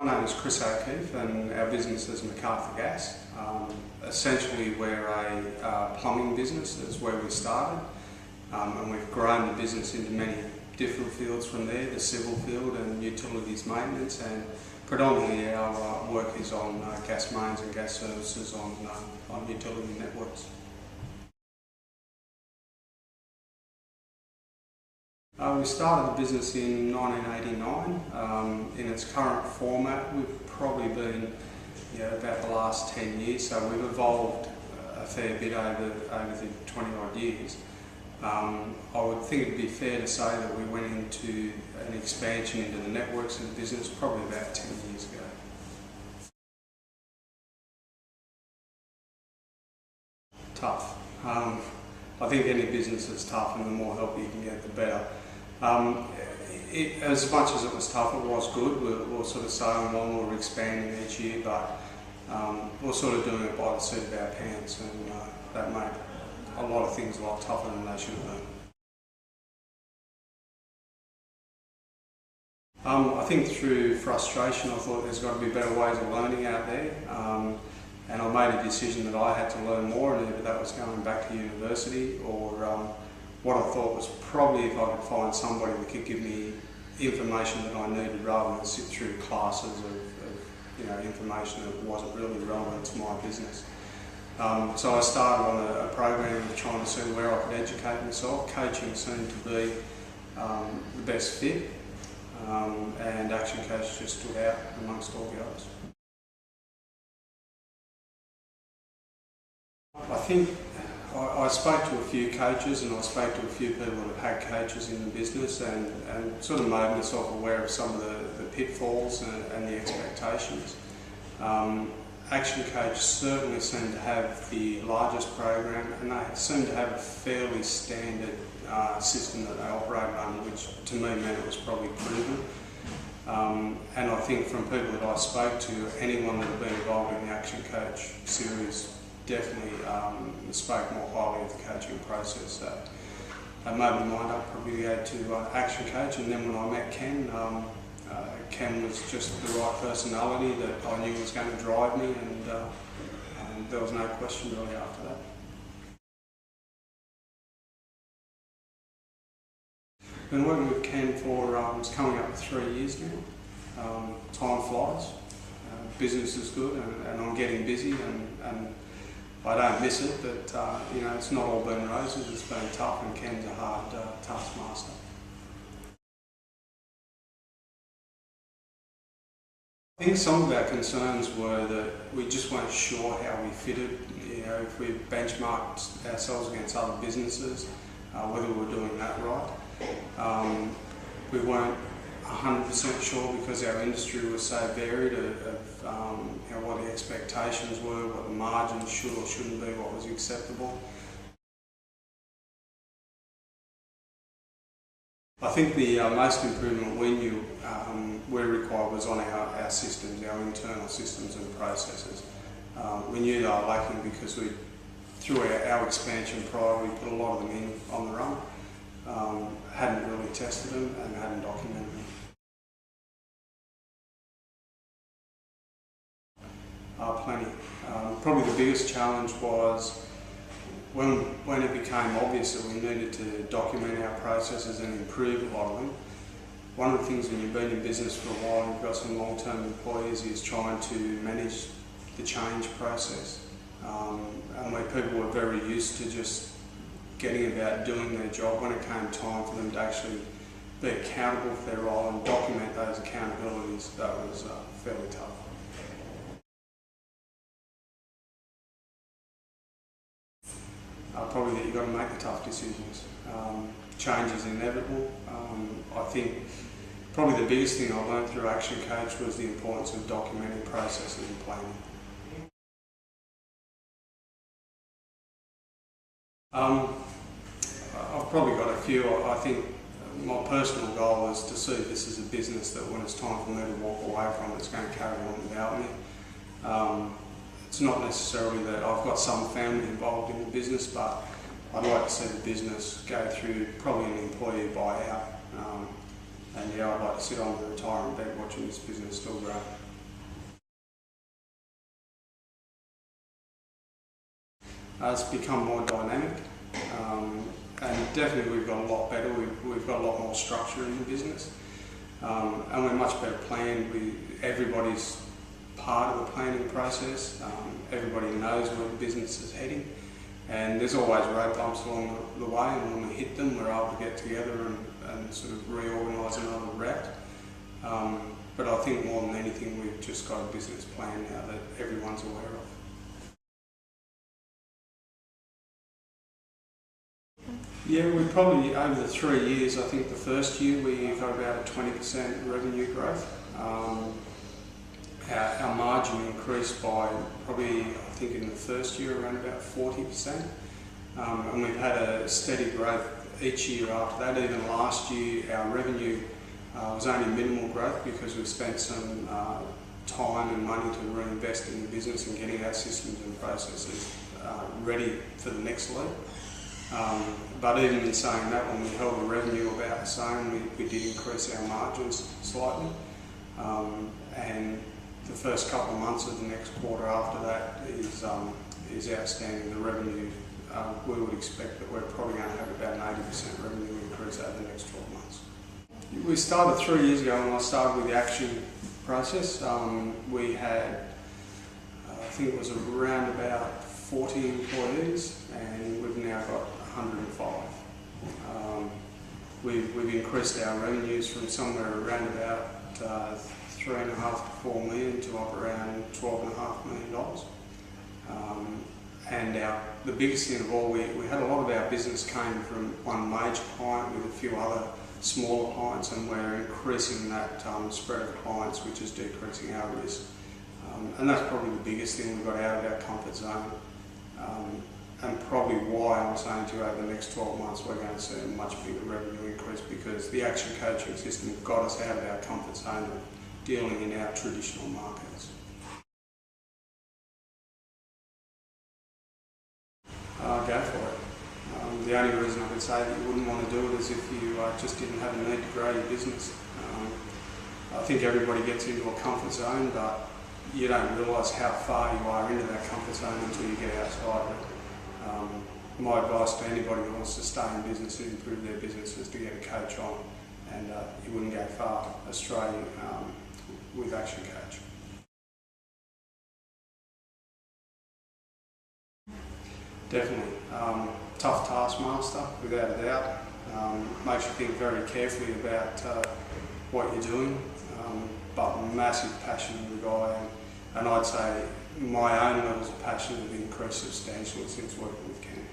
My name is Chris O'Keefe and our business is Macarthur Gas. Essentially we're a plumbing business, that's where we started, and we've grown the business into many different fields from there, the civil field and utilities maintenance, and predominantly our work is on gas mains and gas services on utility networks. We started the business in 1989. In its current format, we've probably been about the last 10 years, so we've evolved a fair bit over the 20 odd years. I would think it'd be fair to say that we went into an expansion into the networks of the business probably about 10 years ago. Tough. I think any business is tough, and the more help you can get, the better. As much as it was tough, it was good. We're sort of sailing along, we're expanding each year, but we're sort of doing it by the seat of our pants, and that made a lot of things a lot tougher than they should have been. I think through frustration I thought there's got to be better ways of learning out there, and I made a decision that I had to learn more, and either that was going back to university or what I thought was probably if I could find somebody that could give me information that I needed rather than sit through classes of information that wasn't really relevant to my business. So I started on a program trying to see where I could educate myself. Coaching seemed to be the best fit, and ActionCoach just stood out amongst all the others. I think I spoke to a few coaches, and I spoke to a few people that have had coaches in the business, and sort of made myself aware of some of the pitfalls and the expectations. ActionCoach certainly seemed to have the largest program, and they seemed to have a fairly standard system that they operated under, which to me meant it was probably proven. And I think from people that I spoke to, anyone that had been involved in the ActionCoach series definitely spoke more highly of the coaching process. So I made my mind up probably to go to ActionCoach, and then when I met Ken, Ken was just the right personality that I knew was going to drive me, and there was no question really after that. I've been working with Ken for it's coming up to 3 years now. Time flies, business is good, and I'm getting busy, and I don't miss it, but it's not all been roses. It's been tough, and Ken's a hard taskmaster. I think some of our concerns were that we just weren't sure how we fitted. If we benchmarked ourselves against other businesses, whether we were doing that right. We weren't 100% sure because our industry was so varied of what the expectations were, what the margins should or shouldn't be, what was acceptable. I think the most improvement we knew we required was on our systems, our internal systems and processes. We knew they were lacking because through our expansion prior, we put a lot of them in on the run, hadn't really tested them and hadn't documented them. Plenty. Probably the biggest challenge was when it became obvious that we needed to document our processes and improve a lot of them. One of the things when you've been in business for a while and you've got some long-term employees is trying to manage the change process. And where people were very used to just getting about doing their job, when it came time for them to actually be accountable for their role and document those accountabilities, that was fairly tough. Probably that you've got to make the tough decisions. Change is inevitable. I think probably the biggest thing I learned through ActionCoach was the importance of documenting processes and planning. I've probably got a few. I think my personal goal is to see this as a business that when it's time for me to walk away from, it's going to carry on without me. It's not necessarily that I've got some family involved in the business, but I'd like to see the business go through probably an employee buyout. And I'd like to sit on the retirement bed watching this business still grow. It's become more dynamic, and definitely we've got a lot better. We've got a lot more structure in the business, and we're much better planned. Everybody's part of the planning process. Everybody knows where the business is heading, and there's always road bumps along the way, and when we hit them, we're able to get together and sort of reorganise another route. But I think more than anything, we've just got a business plan now that everyone's aware of. Yeah, we probably, over the 3 years, I think the first year we got about a 20% revenue growth. Our margin increased by probably, I think in the first year, around about 40%. And we've had a steady growth each year after that. Even last year, our revenue was only minimal growth because we spent some time and money to reinvest in the business and getting our systems and processes ready for the next leap. But even in saying that, when we held the revenue about the same, we did increase our margins slightly. And the first couple of months of the next quarter after that is outstanding. The revenue, we would expect that we're probably going to have about an 80% revenue increase over the next 12 months. We started 3 years ago when I started with the action process. We had, I think it was around about 40 employees, and we've now got 105. We've increased our revenues from somewhere around about 3.5 to 4 million to up around $12.5 million. And the biggest thing of all, we had a lot of our business came from one major client with a few other smaller clients, and we're increasing that spread of clients, which is decreasing our risk. And that's probably the biggest thing we got out of our comfort zone. And probably why I'm saying to you over the next 12 months we're going to see a much bigger revenue increase, because the action coaching system got us out of our comfort zone of dealing in our traditional markets. Go for it. The only reason I could say that you wouldn't want to do it is if you just didn't have a need to grow your business. I think everybody gets into a comfort zone, but you don't realise how far you are into that comfort zone until you get outside of it. My advice to anybody who wants to stay in business and improve their business is to get a coach on, and you wouldn't go far astray with ActionCoach. Definitely. Tough taskmaster, without a doubt. Makes you think very carefully about what you're doing, but massive passion of the guy, and I'd say my own levels of passion have increased substantially since working with Ken.